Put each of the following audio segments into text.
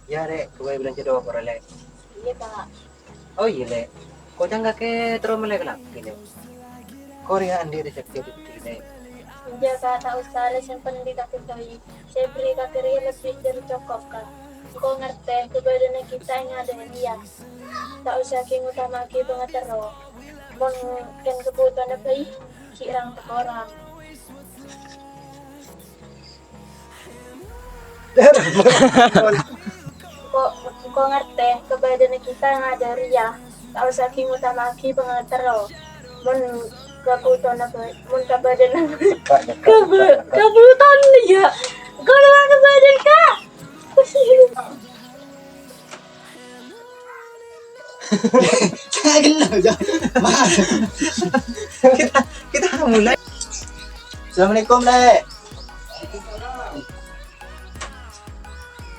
Ya, Rek, gue bilang jodoh apa, Rek? Iya kak. Oh iya, Rek. Kau jangan ke terus melek lah, gini. Korea andi resep jadi Rek. Iya kak, tak usah les yang penting kakek bayi. Saya beri kakek ria lebih dari cukup kak. Kau ngerti kebadannya kita yang ada dia. Tak usah king utama ki pengatero. Mungkin kebutuhan bayi kirang orang. Kau ngerti kebadannya kita yang ada ria. Tak usah king utama ki pengatero. Kebutuhan bayi. Kebadan kebutuhan ya. Kalau kebadan kak. Kita mulai. Assalamualaikum, Rek.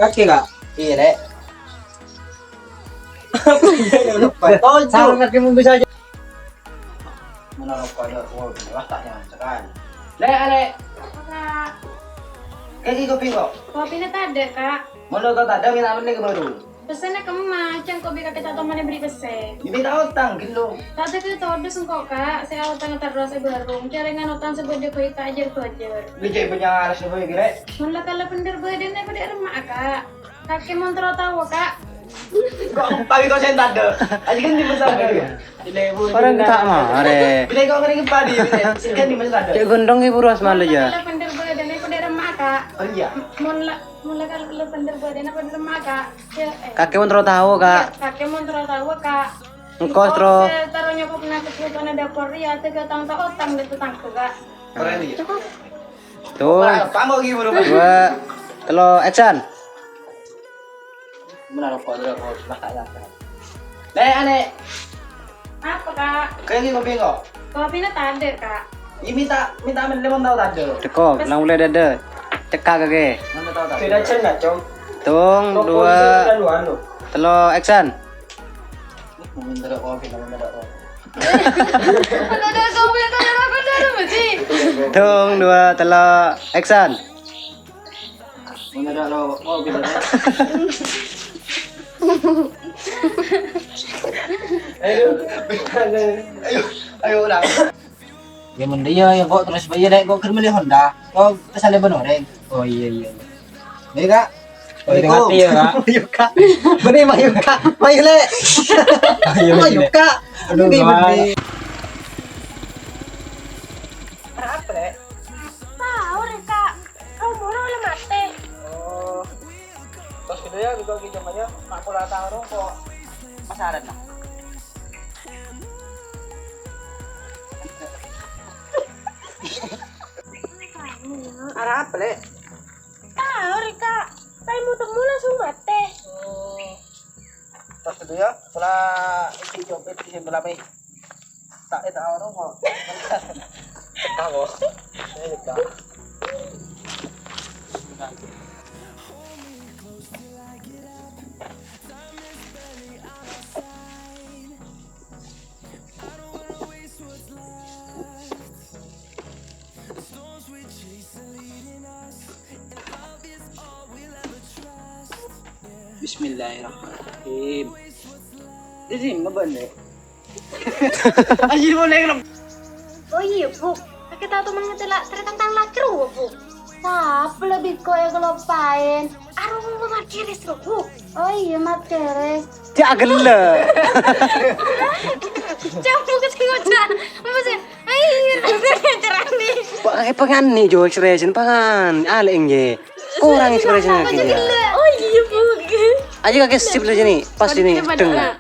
Kaki kak? Iya, Rek. Sarung kaki mundur saja. Menaruh pada letaknya sekali. Rek. Kak, Kaki kopi kok. kopinya tak ada kak. Mau tak ada minta apa baru? Pesannya kamu macam kopi kakek tak tahu mana beri pesen. Minta utang kilo. Tak ada kita order sengkok kak. Saya utang terus saya baru. Caringan utang sebut koi tajar tajar. Bijak punya alas apa kira? Malah kalau bener badannya pada remak kak. Kakek mau tahu kak. Kok pagi kau sentak deh? Aja kan di mesra ya. Orang tak mare. Bila kau kering padi, kan di mesra Cek gondong ibu ruas malu ya. Kalau bener badannya pada remak kak. Oh iya. Mulai kalau bener badannya pada remak kak. Kakek mau tahu kak. Kakek mau tahu kak. Engkau terus. Taruh nyokap nak kebutuhan dapur ya. Tiga tang tak utang itu tang kak. Keren ya. Tuh. Panggo gitu bro. 2 telo action. Menaruh pada kau sudah tak yakin. Ane. Apa kak? Kayak gitu bingung. Kopinya tak ada kak. Ini minta lemon tahu tak ada. Teko, lang mulai dada. Cekak kakek. Mana tahu tak? Tidak cendak, Cong. Tung 2 telo action. Minta kopi, minta kopi. Ada kopi tak ada apa ada masih. Tung 2 telo action. Minta kopi. Ayo ulang. Ya menda ya yang kok terus bayar dek kok kerja Honda. Kok kesalahan benoreng. Oh iya. Baik kak. Penting hati ya, Kak. Ayo kak. Bener mayu kak. Mayu le. Mayu kak. Aduh, Bang. Apa le? Tahu kak. Kau mulu le mate. Oh. Terus gitu ya juga gitu aja. Mak pula tahu kok masalah nah. Arah apa le? Tahu kak. Saya mau temu langsung mate. Terus gitu ya, pula isi jopet isi belakang. Tak ada orang kok. Tahu. Saya juga. Bismillahirrahmanirrahim. Ini mabane. Aji mo lang. Oh iya bu. Kakek tahu teman ngetela tentang laki bu. Siapa lebih kau yang ngelupain? Aduh mau materes bu. Oh iya materes. Cak gele. Campur ke singocan. Maksudnya, iya cerah nih. Pakai pengan nih jo expression pangan. Ale engge. Kurang expression lagi ya. Oh iya bu. Aja kakek sip aja nih. Pas ini dengar.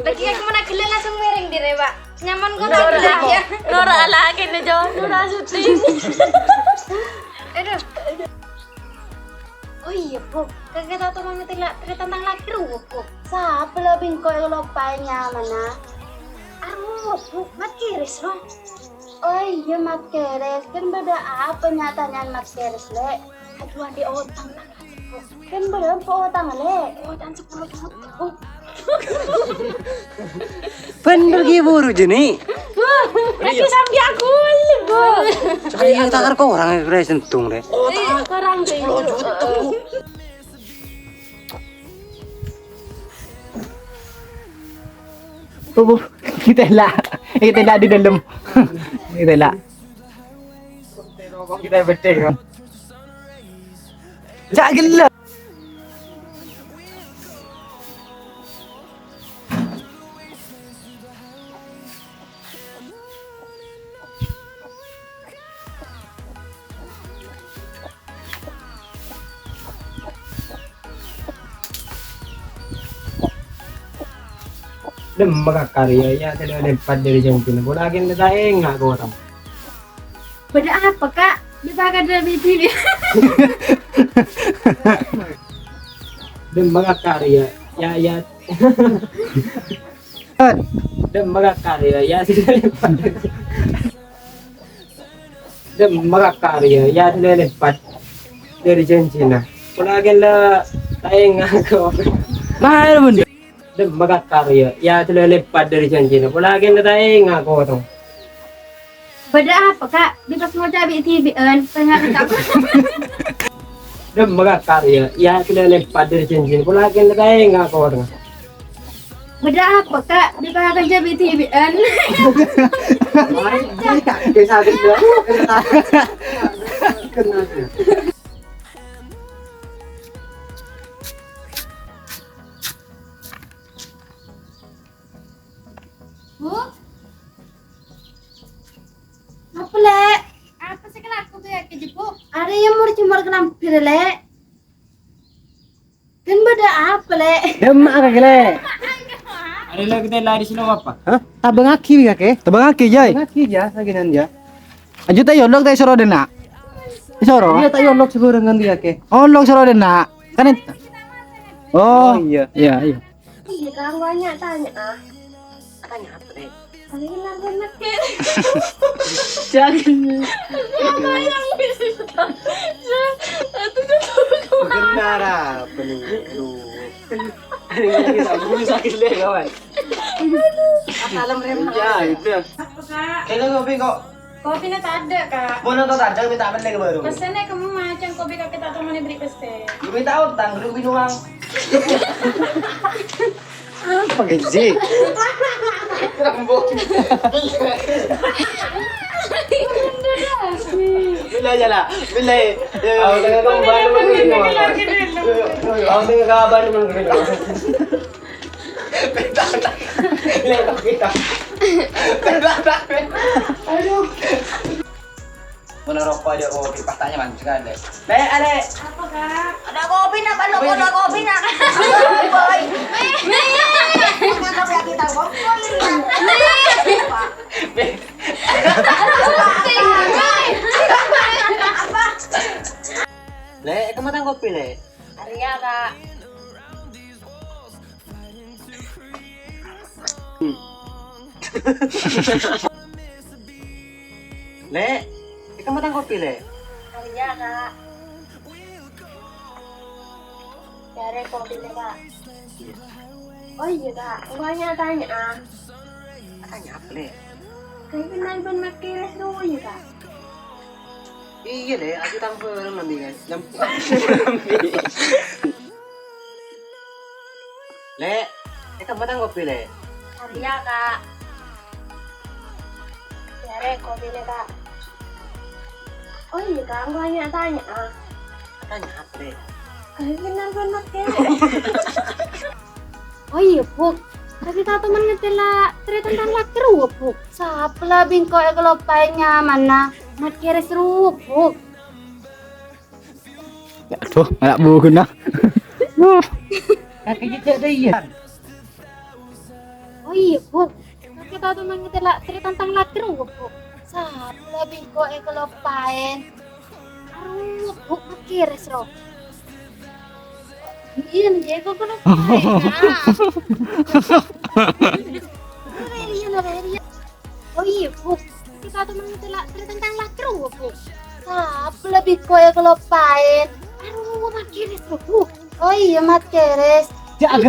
Lagi aku mana gila langsung miring di Pak. Nyaman kok ya. Nora lagi nih Jo. Nora syuting. Aduh. Oh iya bu. Kakek tahu teman ngetela tentang laki bu. Siapa lebih kau yang ngelupainnya mana? Aduh bu, materes loh. Oh iya materes. Kan beda apa nyatanya materes le? Aduh di otang kan berapa otang le? Otang 10 juta. Bener ki buru jeni. Lagi sambil aku bu. Saya takar kok orang expression tung deh. Iya, kurang sih. Tubuh kita lah. Kita lah di dalam. Kita lah. Kita betul. Jak gila. Dem karya ya tidak lepas dari jantung. Bola lagi ndak enggak kau orang. Beda apa kak? Dipakai dari TV. Dem karya ya dem karya ya tidak lepas. Dem karya ya tidak lepas dari jantung. Bola lagi ndak enggak kau. Mahal benda. Dem karya ya tidak lepas dari jantung. Bola lagi ndak enggak kau orang. Beda apa kak? Di pas mau cabai TV tengah kita. Dem karya ya tidak lepas dari jantung. Bola lagi ndak enggak kau orang. Beda apa kak? Dipakai cabai TV Kisah kedua kena. Bu? Apa le? Apa sih kelaku tuh ya ke Jepuk? Ada yang mau cemar kenampir le? Kan beda apa le? Dem agak gile. Ada lagi kita lari sini apa? Hah? Tabang aki ya ke? Tabang aki jay. Tabang aki ja lagi nan ja. Aju tayo log tayo soro den na. Soro? Iya tayo log siguro ngan dia ke. Oh log soro den na. Kan itu. Oh iya. Iya iya. Iya kan banyak tanya ah. Tanya apa deh? Kali ini banget ke. Jangan. Apa yang bisa? Itu Benar apa nih? Ini aku sakit deh kawan. Salam rem. Ya itu. Apa kak? Kailan kopi kok? Kopi na ada kak. Muna to tanda minta aman lagi baru. Pesan na kamu macam kopi kak kita teman beri peste. Lu minta utang, lu binuang. Apa gaji? Bila aja lah, bila. Aku tengah kabar Aku tengah kabar Lihat kita. Aduh. Mana rokok aja kopi pastanya bagus sekali. Ale. Apa kak? Ada kopi nak, ada kopi nak. Boy. Mana kau kita kopi? Le, kamu tang kopi le. Arya kak. Le, kamu tang kopi le. Arya kak. Cari kopi deh kak. Oh iya kak, banyak tanya ah. Tanya apa le? Kayak kenal ban makiris dulu ya kak. Iya le, aku tang film nanti kan. Le, kamu tang kopi le. Arya kak. Cari kopi deh kak. Oh iya kak, banyak tanya ah. Tanya apa le? Kayak kenal ban makiris. Oh iya Puk. Kasi tahu teman ngetela cerita tentang laki ruwet Puk. Sapla bingko ya kalau paynya mana makire seru Puk. Ya aduh, malah buku nah. Kaki tidak ada iya. Oh iya Puk. Kasi tahu teman ngetela cerita tentang laki ruwet Puk. Sapla bingko ya kalau payen. Ruwet Puk makire seru. Iya nih, kok kena payen. Oh iya Puk. Kita tuh mengetela cerita tentang laki ruwet Puk. Sapla bingko ya kalau payen. Aduh, makiris tuh Puk. Oh iya, makiris. Jangan.